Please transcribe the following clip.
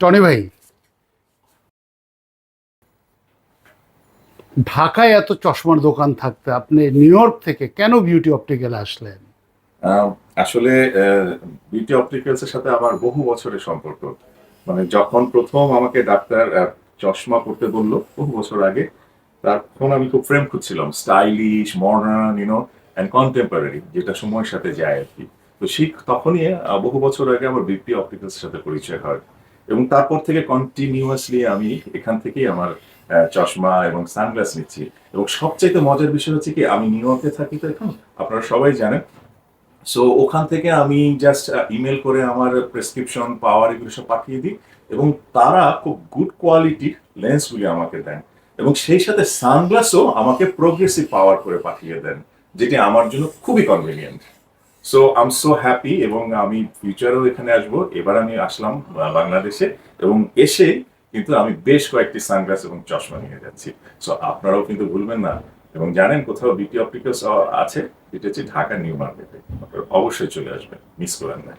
Tony ভাই, ঢাকায় এত চশমার দোকান থাকতে আপনি নিউ ইয়র্ক থেকে কেন বিউটি অপটিক্যালে আসলেন? আহ, আসলে বিউটি অপটিক্যালস এর সাথে আমার বহু বছরের সম্পর্ক। মানে যখন প্রথম আমাকে ডাক্তার চশমা পড়তে বললো বহু বছর আগে, তখন আমি খুব ফ্রেম খুঁজছিলাম, স্টাইলিশ, মডার্ন, অ্যান্ড কন্টেম্পোরারি, যেটা সময়ের সাথে যায় আর কি। তো সেই তখনই বহু বছর আগে আমার বিউটি অপটিক্যালস এর সাথে পরিচয় হয়, এবং তারপর থেকে কন্টিনিউয়াসলি আমি এখান থেকেই আমার চশমা এবং সানগ্লাস নিচ্ছি। এবং সবচাইতে মজার বিষয় হচ্ছে কি, আমি নিউ ইয়র্কে থাকি, তো এখন আপনারা সবাই জানেন। সো ওখান থেকে আমি জাস্ট ইমেল করে আমার প্রেসক্রিপশন পাওয়ার এগুলো সব পাঠিয়ে দিই, এবং তারা খুব গুড কোয়ালিটির লেন্সগুলি আমাকে দেন, এবং সেই সাথে সানগ্লাসও আমাকে প্রোগ্রেসিভ পাওয়ার করে পাঠিয়ে দেন, যেটি আমার জন্য খুবই convenient. So I am so happy, এবং আমি ফিউচারেও এখানে আসবো। এবার আমি আসলাম বাংলাদেশে, এবং এসে কিন্তু আমি বেশ কয়েকটি সানগ্লাস এবং চশমা নিয়ে যাচ্ছি। সো আপনারাও কিন্তু ভুলবেন না, এবং জানেন কোথাও বিটি অপটিক্যালস আছে, এটা হচ্ছে ঢাকা নিউ মার্কেটে। আপনারা অবশ্যই চলে আসবেন, মিস করেন না।